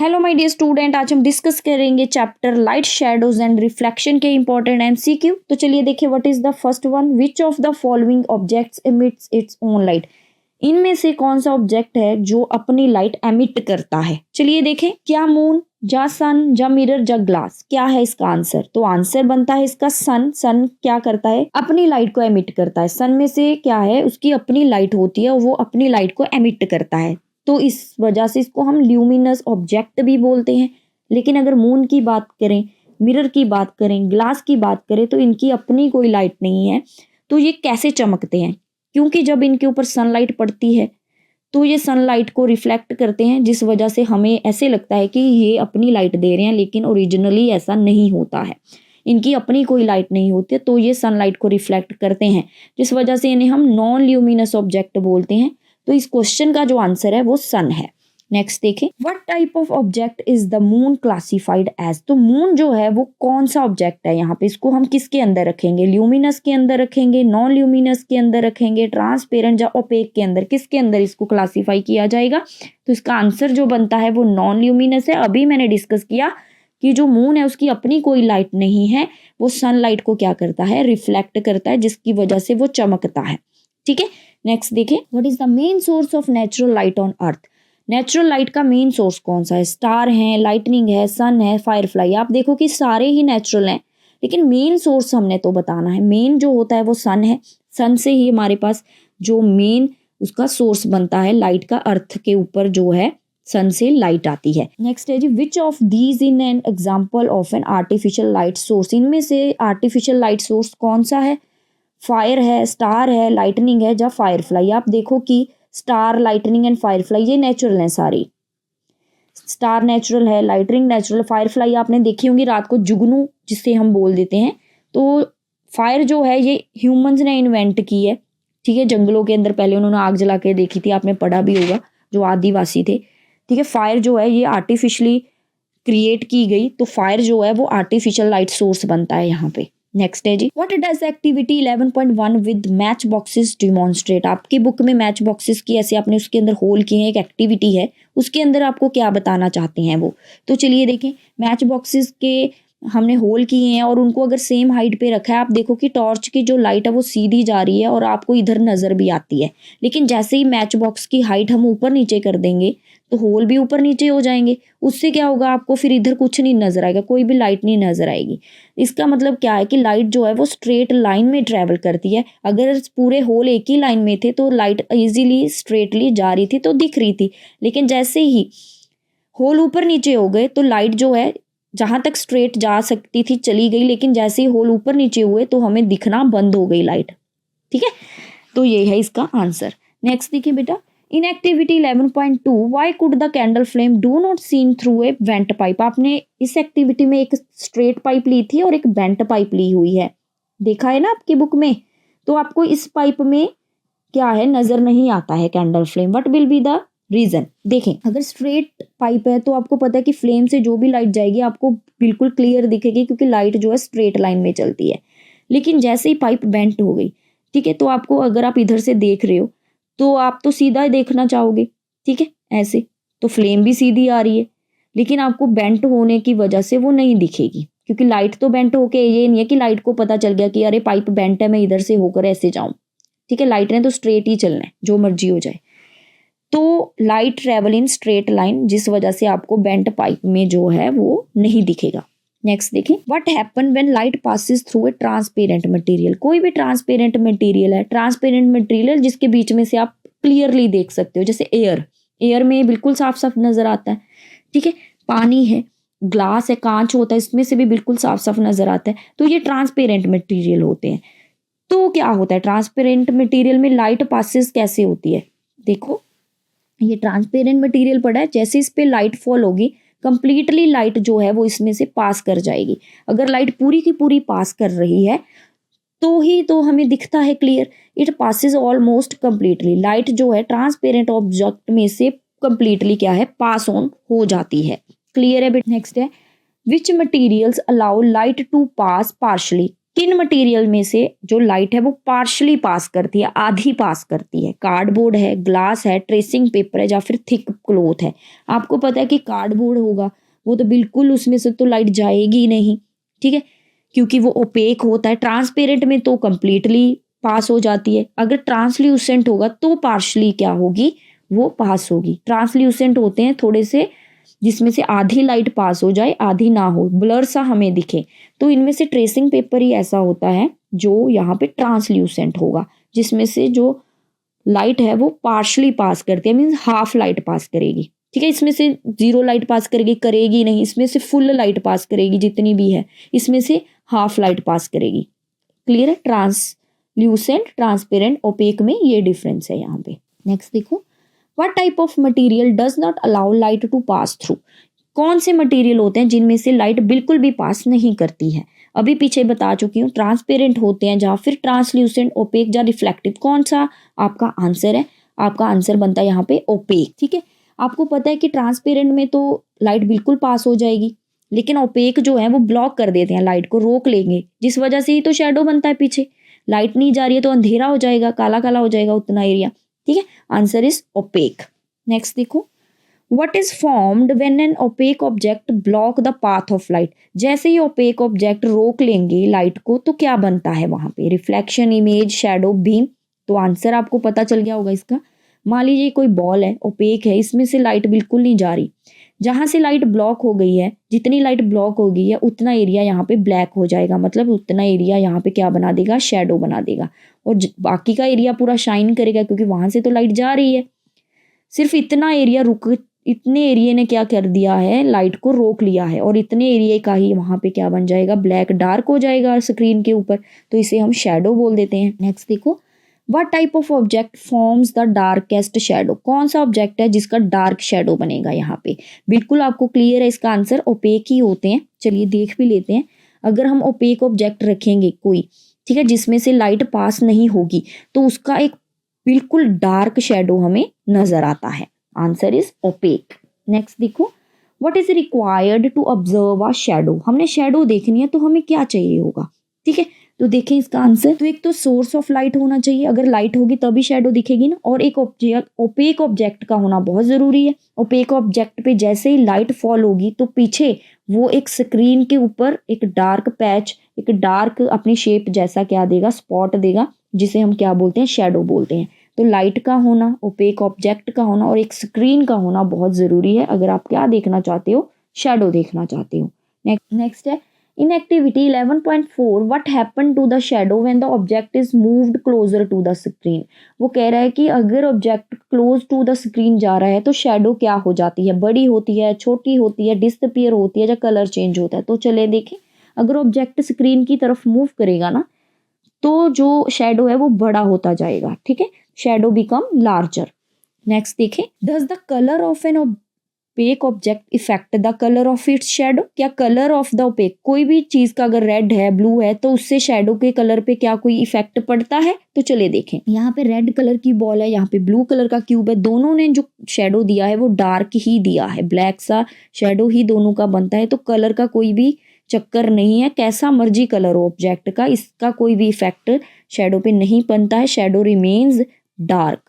Hello my dear student, आज हम discuss करेंगे chapter light shadows and reflection के इंपॉर्टेंट एमसीक्यू। तो चलिए देखिए, what is the first one, which of the following objects emits its own light. इनमें से कौन सा ऑब्जेक्ट है जो अपनी लाइट एमिट करता है। चलिए देखें, क्या मून, जा सन, जा मिरर, जा ग्लास, क्या है इसका आंसर। तो आंसर बनता है इसका सन। सन क्या करता है, अपनी लाइट को एमिट करता है। सन में से क्या है, उसकी अपनी लाइट होती है और वो अपनी लाइट को एमिट करता है, तो इस वजह से इसको हम ल्यूमिनस ऑब्जेक्ट भी बोलते हैं। लेकिन अगर मून की बात करें, मिरर की बात करें, ग्लास की बात करें, तो इनकी अपनी कोई लाइट नहीं है। तो ये कैसे चमकते हैं, क्योंकि जब इनके ऊपर सनलाइट पड़ती है तो ये सनलाइट को रिफ्लेक्ट करते हैं, जिस वजह से हमें ऐसे लगता है कि ये अपनी लाइट दे रहे हैं, लेकिन ओरिजिनली ऐसा नहीं होता है। इनकी अपनी कोई लाइट नहीं होती है, तो ये सनलाइट को रिफ्लेक्ट करते हैं, जिस वजह से इन्हें हम नॉन ल्यूमिनस ऑब्जेक्ट बोलते हैं। तो इस क्वेश्चन का जो आंसर है वो सन है। नेक्स्ट देखें, what type of object is the moon classified as. तो मून जो है वो कौन सा ऑब्जेक्ट है, यहाँ पे इसको हम किसके अंदर रखेंगे, ल्यूमिनस के अंदर रखेंगे, नॉन ल्यूमिनस के अंदर रखेंगे, ट्रांसपेरेंट या ओपेक के अंदर, किसके अंदर इसको क्लासिफाई किया जाएगा। तो इसका आंसर जो बनता है वो नॉन ल्यूमिनस है। अभी मैंने डिस्कस किया कि जो मून है उसकी अपनी कोई लाइट नहीं है, वो सनलाइट को क्या करता है, रिफ्लेक्ट करता है, जिसकी वजह से वो चमकता है। ठीक है, नेक्स्ट देखें, what is the main source of natural light on earth. Natural light का मेन सोर्स कौन सा है, स्टार है, लाइटनिंग है, सन है, फायरफ्लाई। आप देखो कि सारे ही नेचुरल हैं, लेकिन मेन सोर्स हमने तो बताना है। मेन जो होता है वो सन है। सन से ही हमारे पास जो मेन उसका सोर्स बनता है लाइट का, अर्थ के ऊपर जो है सन से लाइट आती है। नेक्स्ट है जी, which of these in an example of an artificial light source. इनमें से आर्टिफिशियल लाइट सोर्स कौन सा है, फायर है, स्टार है, लाइटनिंग है, या फायरफ्लाई। आप देखो कि स्टार, लाइटनिंग एंड फायरफ्लाई ये नेचुरल हैं सारी। स्टार नेचुरल है, लाइटनिंग नेचुरल, फायरफ्लाई आपने देखी होंगी रात को जुगनू जिसे हम बोल देते हैं। तो फायर जो है ये ह्यूमंस ने इन्वेंट की है। ठीक है, जंगलों के अंदर पहले उन्होंने आग जला के देखी थी, आपने पढ़ा भी होगा, जो आदिवासी थे। ठीक है, फायर जो है ये आर्टिफिशियली क्रिएट की गई, तो फायर जो है वो आर्टिफिशियल लाइट सोर्स बनता है यहाँ पे। नेक्स्ट है जी, what does activity 11.1 with match boxes demonstrate. आपकी बुक में मैच बॉक्सेस की ऐसे आपने उसके अंदर होल किए हैं, एक एक्टिविटी है, उसके अंदर आपको क्या बताना चाहते हैं वो। तो चलिए देखें, मैच बॉक्सेस के हमने होल किए हैं और उनको अगर सेम हाइट पे रखा है, आप देखो कि टॉर्च की जो लाइट है वो सीधी जा रही है और आपको इधर नज़र भी आती है। लेकिन जैसे ही मैच बॉक्स की हाइट हम ऊपर नीचे कर देंगे तो होल भी ऊपर नीचे हो जाएंगे। उससे क्या होगा, आपको फिर इधर कुछ नहीं नजर आएगा, कोई भी लाइट नहीं नजर आएगी। इसका मतलब क्या है कि लाइट जो है वो स्ट्रेट लाइन में ट्रेवल करती है। अगर पूरे होल एक ही लाइन में थे तो लाइट इजीली स्ट्रेटली जा रही थी तो दिख रही थी, लेकिन जैसे ही होल ऊपर नीचे हो गए तो लाइट जो है जहां तक स्ट्रेट जा सकती थी चली गई, लेकिन जैसे ही होल ऊपर नीचे हुए तो हमें दिखना बंद हो गई लाइट। ठीक है, तो ये है इसका आंसर। नेक्स्ट देखिए बेटा, in activity 11.2 Y could the candle flame do not seen through a went pipe. आपने इस एक्टिविटी में एक स्ट्रेट पाइप ली थी और एक वेंट पाइप ली हुई है, देखा है ना आपकी बुक में। तो आपको इस पाइप में क्या है, नजर नहीं आता है candle flame. What will be the reason. देखें, अगर स्ट्रेट पाइप है तो आपको पता है कि फ्लेम से जो भी लाइट जाएगी आपको बिल्कुल क्लियर दिखेगी, क्योंकि लाइट जो है स्ट्रेट लाइन में चलती है। लेकिन जैसे ही पाइप बेंट हो गई, ठीक है, तो आपको अगर आप इधर से देख रहे हो तो आप तो सीधा देखना चाहोगे। ठीक है, ऐसे तो फ्लेम भी सीधी आ रही है, लेकिन आपको बेंट होने की वजह से वो नहीं दिखेगी, क्योंकि लाइट तो बेंट होके, ये नहीं है कि लाइट को पता चल गया कि अरे पाइप बेंट है, मैं इधर से होकर ऐसे जाऊं। ठीक है, लाइट ने तो स्ट्रेट ही चलना है, जो मर्जी हो जाए। तो light travel in straight line, जिस वजह से आपको बेंट पाइप में जो है वो नहीं दिखेगा। नेक्स्ट देखें, what happen when light passes through a transparent material. कोई भी ट्रांसपेरेंट मटेरियल है, ट्रांसपेरेंट मटेरियल जिसके बीच में से आप क्लियरली देख सकते हो, जैसे एयर, एयर में बिल्कुल साफ साफ नजर आता है। ठीक है, पानी है, ग्लास है, कांच होता है, इसमें से भी बिल्कुल साफ साफ नजर आता है। तो ये ट्रांसपेरेंट मटेरियल होते हैं। तो क्या होता है, ट्रांसपेरेंट मटेरियल में लाइट पासिस कैसे होती है। देखो, ये ट्रांसपेरेंट मटेरियल पड़ा है, जैसे इस पे लाइट फॉल होगी कंप्लीटली लाइट जो है वो इसमें से पास कर जाएगी। अगर लाइट पूरी की पूरी पास कर रही है तो ही तो हमें दिखता है clear. It passes almost completely, light जो है ट्रांसपेरेंट ऑब्जेक्ट में से कंप्लीटली क्या है, पास ऑन हो जाती है। क्लियर है बेटा। नेक्स्ट है, which materials allow light to pass partially. किन मटेरियल में से जो लाइट है वो पार्शली पास करती है, आधी पास करती है? कार्डबोर्ड है, ग्लास है, ट्रेसिंग पेपर है, या फिर थिक क्लॉथ है? आपको पता है कि कार्डबोर्ड होगा, वो तो बिल्कुल उसमें से तो लाइट जाएगी ही नहीं, ठीक है, क्योंकि वो ओपेक होता है। ट्रांसपेरेंट में तो कंप्लीटली पास हो जाती है। अगर ट्रांसल्यूसेंट होगा तो पार्शली क्या होगी, वो पास होगी। ट्रांसल्यूसेंट होते हैं थोड़े से, जिसमें से आधी लाइट पास हो जाए आधी ना हो, ब्लर सा हमें दिखे। तो इनमें से ट्रेसिंग पेपर ही ऐसा होता है जो यहाँ पे ट्रांसल्यूसेंट होगा, जिसमें से जो लाइट है वो पार्शली पास करती है, मीन्स हाफ लाइट पास करेगी, ठीक है। इसमें से जीरो लाइट पास करेगी, करेगी नहीं। इसमें से फुल लाइट पास करेगी जितनी भी है, इसमें से हाफ लाइट पास करेगी। क्लियर है? ट्रांसल्यूसेंट, ट्रांसपेरेंट, ओपेक में ये डिफरेंस है यहाँ पे। नेक्स्ट देखो, what type of material does not allow light to pass through? कौन से मटेरियल होते हैं जिनमें से लाइट बिल्कुल भी पास नहीं करती है? अभी पीछे बता चुकी हूँ, ट्रांसपेरेंट होते हैं, या फिर ट्रांसल्यूसेंट, ओपेक, या रिफ्लेक्टिव। कौन सा आपका आंसर है? आपका आंसर बनता है यहाँ पे ओपेक, ठीक है। आपको पता है कि ट्रांसपेरेंट में तो लाइट बिल्कुल पास हो जाएगी, लेकिन ओपेक जो है वो ब्लॉक कर देते हैं, लाइट को रोक लेंगे, जिस वजह से ही तो शेडो बनता है पीछे। लाइट नहीं जा रही है तो अंधेरा हो जाएगा, काला काला हो जाएगा उतना एरिया, ठीक है। Answer is opaque. नेक्स्ट देखो, what is formed when an opaque object block the path of light? जैसे ही ओपेक ऑब्जेक्ट रोक लेंगे लाइट को तो क्या बनता है वहां पे? Reflection, image, shadow, beam. तो आंसर आपको पता चल गया होगा इसका। मान लीजिए कोई बॉल है, ओपेक है, इसमें से लाइट बिल्कुल नहीं जा रही। जहां से लाइट ब्लॉक हो गई है, जितनी लाइट ब्लॉक हो गई है उतना एरिया यहाँ पे ब्लैक हो जाएगा, मतलब उतना एरिया यहाँ पे क्या बना देगा, शेडो बना देगा। और बाकी का एरिया पूरा शाइन करेगा, क्योंकि वहां से तो लाइट जा रही है। सिर्फ इतना एरिया इतने एरिया ने क्या कर दिया है, लाइट को रोक लिया है, और इतने एरिया का ही वहां पे क्या बन जाएगा, ब्लैक, डार्क हो जाएगा स्क्रीन के ऊपर। तो इसे हम शेडो बोल देते हैं। नेक्स्ट देखो, what type of object forms the darkest shadow? कौन सा ऑब्जेक्ट है जिसका डार्क शेडो बनेगा यहाँ पे? बिल्कुल आपको क्लियर है इसका आंसर, ओपेक ही होते हैं। चलिए देख भी लेते हैं। अगर हम ओपेक ऑब्जेक्ट रखेंगे कोई, ठीक है, जिसमें से लाइट पास नहीं होगी, तो उसका एक बिल्कुल डार्क शेडो हमें नजर आता है। Answer is opaque. नेक्स्ट देखो, what is required to observe a shadow? हमने शेडो देखनी है तो हमें क्या चाहिए होगा, ठीक है। तो देखें इसका आंसर, तो एक तो सोर्स ऑफ लाइट होना चाहिए, अगर लाइट होगी तभी शेडो दिखेगी ना, और एक ऑब्जेक्ट, ओपेक ऑब्जेक्ट का होना बहुत जरूरी है। ओपेक ऑब्जेक्ट पे जैसे ही लाइट फॉल होगी तो पीछे वो एक स्क्रीन के ऊपर एक डार्क पैच, एक डार्क अपनी शेप जैसा क्या देगा, स्पॉट देगा, जिसे हम क्या बोलते हैं, शेडो बोलते हैं। तो लाइट का होना, ओपेक ऑब्जेक्ट का होना और एक स्क्रीन का होना बहुत जरूरी है, अगर आप क्या देखना चाहते हो, शेडो देखना चाहते हो। नेक्स्ट है in activity 11.4 what happened to the shadow when the object is moved closer to the screen? वो कह रहा है कि अगर object close to the screen जा रहा है तो शेडो क्या हो जाती है, बड़ी होती है, छोटी होती है, डिसअपीयर होती है, या कलर चेंज होता है? तो चले देखें, अगर ऑब्जेक्ट स्क्रीन की तरफ मूव करेगा ना तो जो शेडो है वो बड़ा होता जाएगा, ठीक है, शेडो बिकम लार्जर। नेक्स्ट देखें, does the colour of N opaque object effect the colour of its shadow? क्या कलर ऑफ द ओपेक, कोई भी चीज का अगर रेड है, ब्लू है, तो उससे शेडो के कलर पे क्या कोई इफेक्ट पड़ता है? तो चले देखें, यहाँ पे रेड कलर की बॉल है, यहाँ पे ब्लू कलर का क्यूब है, दोनों ने जो शेडो दिया है वो डार्क ही दिया है, ब्लैक सा शेडो ही दोनों का बनता है। तो कलर का कोई भी चक्कर नहीं है, कैसा मर्जी कलर हो ऑब्जेक्ट का, इसका कोई भी इफेक्ट शेडो पे नहीं बनता है, शेडो रिमेन्स डार्क।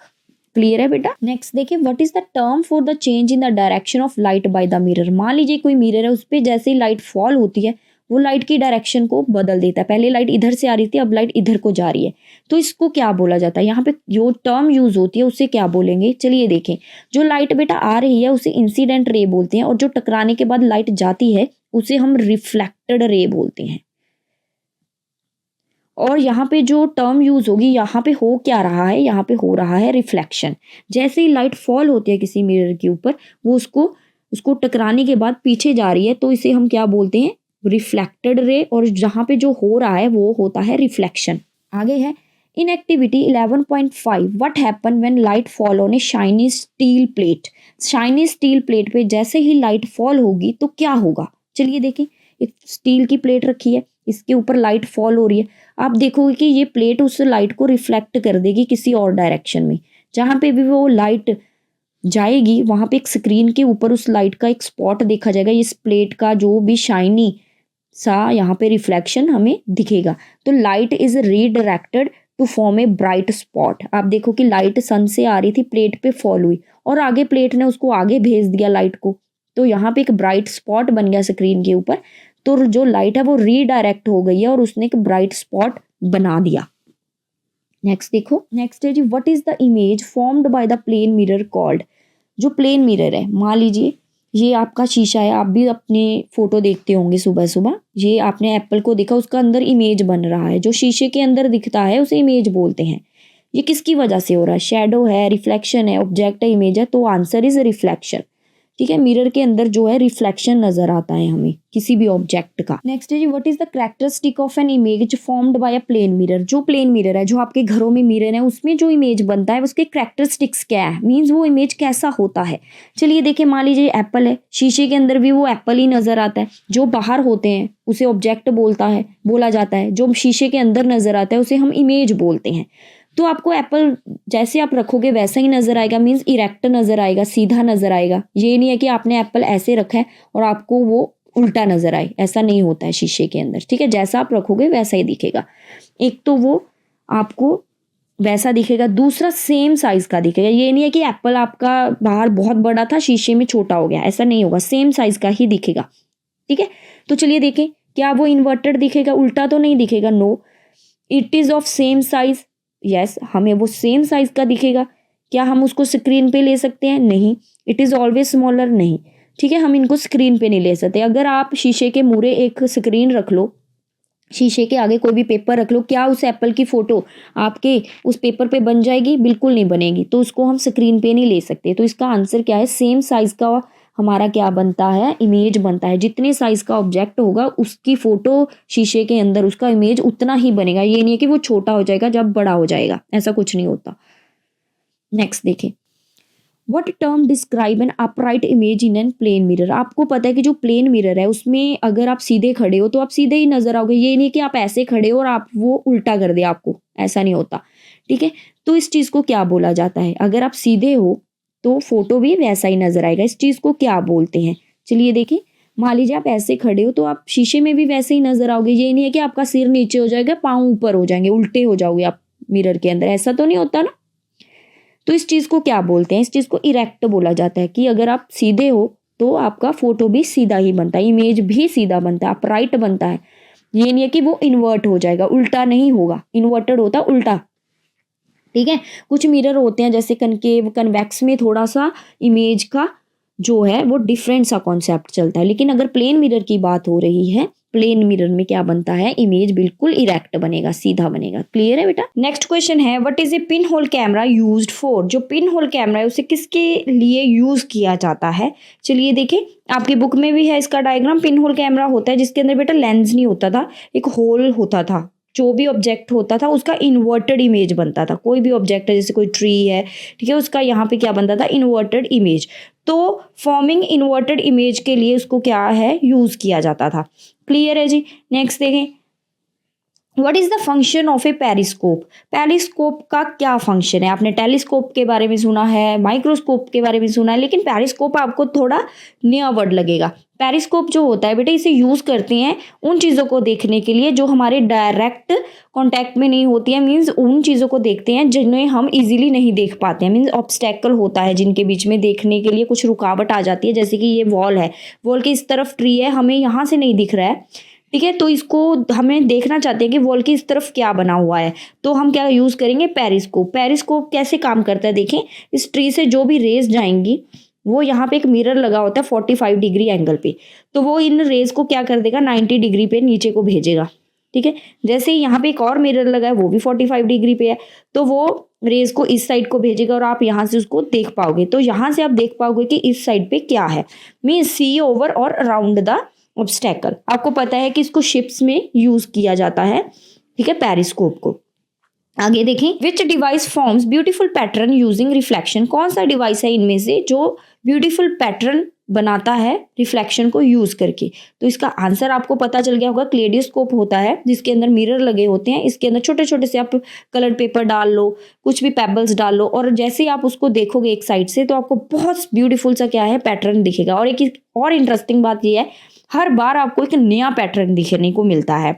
क्लियर है बेटा? नेक्स्ट देखिए, what is the term for the change in the direction of light by the mirror? मान लीजिए कोई मिरर है, उस पर जैसे ही लाइट फॉल होती है वो लाइट की डायरेक्शन को बदल देता है। पहले लाइट इधर से आ रही थी, अब लाइट इधर को जा रही है, तो इसको क्या बोला जाता है? यहाँ पे जो टर्म यूज होती है उसे क्या बोलेंगे, चलिए देखें। जो लाइट बेटा आ रही है उसे इंसिडेंट रे बोलते हैं, और जो टकराने के बाद लाइट जाती है उसे हम रिफ्लेक्टेड रे बोलते हैं। और यहाँ पे जो टर्म यूज होगी, यहाँ पे हो क्या रहा है, यहाँ पे हो रहा है रिफ्लेक्शन। जैसे ही लाइट फॉल होती है किसी मिरर के ऊपर, वो उसको टकराने के बाद पीछे जा रही है, तो इसे हम क्या बोलते हैं, रिफ्लेक्टेड रे। और जहाँ पे जो हो रहा है वो होता है रिफ्लेक्शन। आगे है in activity 11.5 what happen when light fall on A shiny steel plate? Shiny steel plate पे जैसे ही लाइट फॉल होगी तो क्या होगा? चलिए देखें, एक स्टील की प्लेट रखी है, इसके ऊपर लाइट फॉल हो रही है, आप देखोगे कि ये प्लेट उस लाइट को रिफ्लेक्ट कर देगी किसी और डायरेक्शन में। जहाँ पे भी वो लाइट जाएगी वहां पे एक स्क्रीन के ऊपर उस लाइट का एक स्पॉट देखा जाएगा। इस प्लेट का जो भी शाइनी सा यहाँ पे रिफ्लेक्शन हमें दिखेगा। तो light is redirected to form a bright spot. आप देखो कि लाइट सन से आ रही थी, प्लेट पे फॉल हुई और आगे प्लेट ने उसको आगे भेज दिया लाइट को, तो यहाँ पे एक ब्राइट स्पॉट बन गया स्क्रीन के ऊपर। तो जो लाइट है वो रीडायरेक्ट हो गई है और उसने एक ब्राइट स्पॉट बना दिया। नेक्स्ट देखो, नेक्स्ट है जी, what is the image formed by the plane mirror called. जो प्लेन मिरर है, मान लीजिए ये आपका शीशा है, आप भी अपने फोटो देखते होंगे सुबह सुबह, ये आपने एप्पल को देखा, उसका अंदर इमेज बन रहा है, जो शीशे के अंदर दिखता है उसे इमेज बोलते हैं। ये किसकी वजह से हो रहा है? शेडो है, रिफ्लेक्शन है, ऑब्जेक्ट है, इमेज है, तो आंसर इज रिफ्लेक्शन। ठीक है, मिरर के अंदर जो है रिफ्लेक्शन नजर आता है हमें किसी भी ऑब्जेक्ट का। नेक्स्ट है जी, what is the characteristic of an image formed by a plane mirror. जो प्लेन मिरर है, जो आपके घरों में मिरर है, उसमें जो इमेज बनता है उसके कैरेक्टरिस्टिक्स क्या है, मीन्स वो इमेज कैसा होता है। चलिए देखिए, मान लीजिए एप्पल है, शीशे के अंदर भी वो एप्पल ही नजर आता है। जो बाहर होते हैं उसे ऑब्जेक्ट बोला जाता है, जो शीशे के अंदर नजर आता है उसे हम इमेज बोलते हैं। तो आपको एप्पल जैसे आप रखोगे वैसा ही नजर आएगा, मीन्स इरेक्ट नजर आएगा, सीधा नजर आएगा। ये नहीं है कि आपने एप्पल ऐसे रखा है और आपको वो उल्टा नजर आए, ऐसा नहीं होता है शीशे के अंदर। ठीक है, जैसा आप रखोगे वैसा ही दिखेगा। एक तो वो आपको वैसा दिखेगा, दूसरा सेम साइज का दिखेगा। ये नहीं है कि एप्पल आपका बाहर बहुत बड़ा था, शीशे में छोटा हो गया, ऐसा नहीं होगा, सेम साइज का ही दिखेगा। ठीक है, तो चलिए देखें, क्या वो इन्वर्टेड दिखेगा, उल्टा तो नहीं दिखेगा? No, it is of same size. Yes, हमें वो सेम साइज का दिखेगा। क्या हम उसको स्क्रीन पे ले सकते हैं? नहीं। इट इज ऑलवेज स्मॉलर, नहीं। ठीक है, हम इनको स्क्रीन पे नहीं ले सकते। अगर आप शीशे के मुरे एक स्क्रीन रख लो, शीशे के आगे कोई भी पेपर रख लो, क्या उस एप्पल की फोटो आपके उस पेपर पे बन जाएगी? बिल्कुल नहीं बनेगी। तो उसको हम स्क्रीन पे नहीं ले सकते। तो इसका आंसर क्या है? सेम साइज का हमारा क्या बनता है? इमेज बनता है। जितने साइज का ऑब्जेक्ट होगा उसकी फोटो शीशे के अंदर, उसका इमेज उतना ही बनेगा। ये नहीं है कि वो छोटा हो जाएगा जब बड़ा हो जाएगा, ऐसा कुछ नहीं होता। नेक्स्ट देखें, what term describe an upright image in an plane mirror. आपको पता है कि जो प्लेन मिरर है उसमें अगर आप सीधे खड़े हो तो आप सीधे ही नजर आओगे। ये नहीं कि आप ऐसे खड़े हो और आप वो उल्टा कर दे आपको, ऐसा नहीं होता। ठीक है, तो इस चीज को क्या बोला जाता है? अगर आप सीधे हो तो फोटो भी वैसा ही नजर आएगा। इस चीज को क्या बोलते हैं? चलिए देखें, मान लीजिए आप ऐसे खड़े हो तो आप शीशे में भी वैसे ही नजर आओगे। ये नहीं है कि आपका सिर नीचे हो जाएगा, पाँव ऊपर हो जाएंगे, उल्टे हो जाओगे आप मिरर के अंदर, ऐसा तो नहीं होता ना। तो इस चीज को क्या बोलते हैं? इस चीज को इरेक्ट बोला जाता है, कि अगर आप सीधे हो तो आपका फोटो भी सीधा ही बनता है, इमेज भी सीधा बनता है, अपराइट बनता है। ये नहीं है कि वो इन्वर्ट हो जाएगा, उल्टा नहीं होगा। इन्वर्टेड होता उल्टा। ठीक है, कुछ मिरर होते हैं जैसे कनकेव, कन्वेक्स में थोड़ा सा इमेज का जो है वो डिफरेंट सा कॉन्सेप्ट चलता है। लेकिन अगर प्लेन मिरर की बात हो रही है, प्लेन मिरर में क्या बनता है? इमेज बिल्कुल इरेक्ट बनेगा, सीधा बनेगा। क्लियर है बेटा? नेक्स्ट क्वेश्चन है, what is a pin hole camera used for. जो पिन होल कैमरा है उसे किसके लिए यूज किया जाता है? चलिए देखें, आपकी बुक में भी है इसका डायग्राम। पिन होल कैमरा होता है जिसके अंदर बेटा लेंस नहीं होता था, एक होल होता था। जो भी ऑब्जेक्ट होता था उसका इन्वर्टेड इमेज बनता था। कोई भी ऑब्जेक्ट है, जैसे कोई ट्री है, ठीक है, उसका यहाँ पे क्या बनता था? Inverted image. तो फॉर्मिंग इन्वर्टेड इमेज के लिए उसको क्या है? यूज किया जाता था। क्लियर है जी? नेक्स्ट देखें, what is the function of A periscope. Periscope का क्या फंक्शन है? आपने टेलीस्कोप के बारे में सुना है, माइक्रोस्कोप के बारे में सुना है, लेकिन पेरिस्कोप आपको थोड़ा नया वर्ड लगेगा। पेरिस्कोप जो होता है बेटा, इसे यूज करते हैं उन चीजों को देखने के लिए जो हमारे डायरेक्ट कांटेक्ट में नहीं होती है। मीन्स उन चीजों को देखते हैं जिन्हें हम इजीली नहीं देख पाते हैं। मीन्स ऑब्स्टेकल होता है जिनके बीच में देखने के लिए कुछ रुकावट आ जाती है। जैसे कि ये वॉल है, वॉल के इस तरफ ट्री है, हमें यहाँ से नहीं दिख रहा है। ठीक है, तो इसको हमें देखना चाहते हैं कि वॉल की इस तरफ क्या बना हुआ है, तो हम क्या यूज करेंगे? पेरिस्कोप। पेरिस्कोप कैसे काम करता है? देखें, इस ट्री से जो भी रेज जाएंगी वो यहाँ पे एक मिरर लगा होता है 45 डिग्री एंगल पे, तो वो इन रेज को क्या कर देगा? 90 डिग्री पे नीचे को भेजेगा। ठीक है, जैसे ही यहाँ पे एक और मिरर लगा है, वो भी 45 डिग्री पे है, तो वो रेज को इस साइड को भेजेगा और आप यहाँ से उसको देख पाओगे। तो यहाँ से आप देख पाओगे कि इस साइड पे क्या है। मीन सी ओवर और अराउंड द ऑब्स्टेकल। आपको पता है कि इसको शिप्स में यूज किया जाता है। ठीक है, पेरिस्कोप को। आगे देखें, विच device forms beautiful pattern using reflection. कौन सा डिवाइस है इनमें से जो ब्यूटीफुल पैटर्न बनाता है रिफ्लेक्शन को यूज करके? तो इसका आंसर आपको पता चल गया होगा। क्लेडियोस्कोप होता है जिसके अंदर मिरर लगे होते हैं। इसके अंदर छोटे छोटे से आप कलर पेपर डाल लो, कुछ भी पेबल्स डाल लो, और जैसे ही आप उसको देखोगे एक साइड से तो आपको बहुत ब्यूटीफुल सा क्या है? पैटर्न दिखेगा। और एक और इंटरेस्टिंग बात यह है, हर बार आपको एक नया पैटर्न दिखने को मिलता है,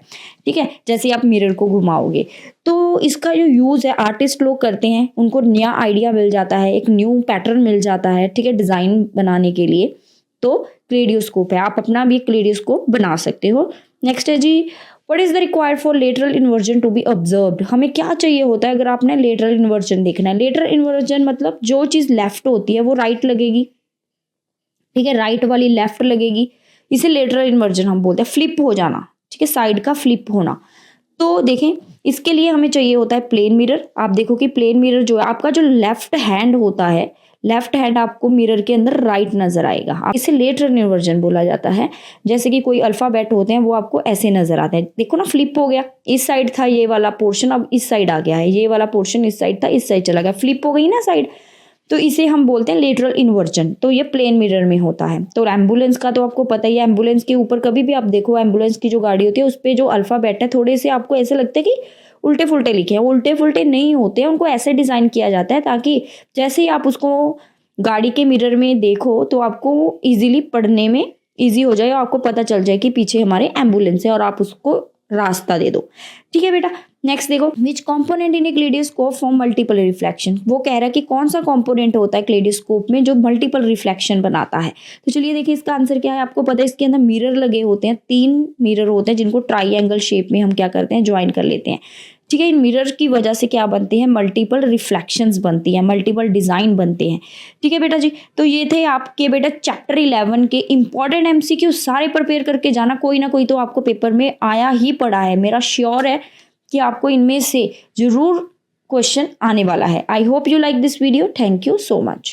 ठीक है। जैसे आप मिरर को घुमाओगे तो इसका जो यूज़ है आर्टिस्ट लोग करते हैं, उनको नया आइडिया मिल जाता है, एक न्यू पैटर्न मिल जाता है, ठीक है, डिज़ाइन बनाने के लिए। तो क्लेडियोस्कोप है, आप अपना भी क्लेडियोस्कोप बना सकते हो। नेक्स्ट है जी, what is the required for lateral inversion to be observed. हमें क्या चाहिए होता है अगर आपने लेटरल इन्वर्जन देखना है। लेटरल इन्वर्जन मतलब जो चीज़ लेफ्ट होती है वो राइट लगेगी, ठीक है, राइट वाली लेफ्ट लगेगी, इसे लेटरल इन्वर्जन हम बोलते हैं। फ्लिप हो जाना, ठीक है, साइड का फ्लिप होना। तो देखें, इसके लिए हमें चाहिए होता है प्लेन मिरर। आप देखो कि प्लेन मिरर जो है आपका, जो लेफ्ट हैंड होता है, लेफ्ट हैंड आपको मिरर के अंदर राइट नजर आएगा, इसे लेटरल इन्वर्जन बोला जाता है। जैसे कि कोई अल्फाबेट होते हैं वो आपको ऐसे नजर आते हैं, देखो ना, फ्लिप हो गया, इस साइड था ये वाला पोर्शन, अब इस साइड आ गया है, ये वाला पोर्शन इस साइड था, इस साइड चला गया, फ्लिप हो गई ना साइड, तो इसे हम बोलते हैं लेटरल इन्वर्जन। तो ये प्लेन मिरर में होता है। तो एम्बुलेंस का तो आपको पता ही है, एम्बुलेंस के ऊपर कभी भी आप देखो, एम्बुलेंस की जो गाड़ी होती है उस पर जो अल्फाबेट है थोड़े से आपको ऐसे लगता है कि उल्टे फुल्टे लिखे हैं, उल्टे फुल्टे नहीं होते हैं, उनको ऐसे डिज़ाइन किया जाता है ताकि जैसे ही आप उसको गाड़ी के मिरर में देखो तो आपको इजीली पढ़ने में इजी हो जाए और आपको पता चल जाए कि पीछे हमारे एम्बुलेंस है और आप उसको रास्ता दे दो, ठीक है बेटा। नेक्स्ट देखो, which component in a kaleidoscope form multiple reflection. वो कह रहा है कि कौन सा कॉम्पोनेंट होता है क्लेडियोस्कोप में जो मल्टीपल रिफ्लेक्शन बनाता है। तो चलिए देखिए इसका आंसर क्या है, आपको पता है इसके अंदर मिरर लगे होते हैं, 3 मिरर होते हैं जिनको ट्राइएंगल शेप में हम क्या करते हैं, ज्वाइन कर लेते हैं, ठीक है। इन मिरर की वजह से क्या बनते हैं, मल्टीपल रिफ्लेक्शंस बनती हैं, मल्टीपल डिजाइन बनते हैं, ठीक है बेटा जी। तो ये थे आपके बेटा चैप्टर 11 के इंपॉर्टेंट एमसीक्यू, सारे प्रिपेयर करके जाना, कोई ना कोई तो आपको पेपर में आया ही पड़ा है, मेरा श्योर है कि आपको इनमें से जरूर क्वेश्चन आने वाला है। I hope you like this video, thank you so much.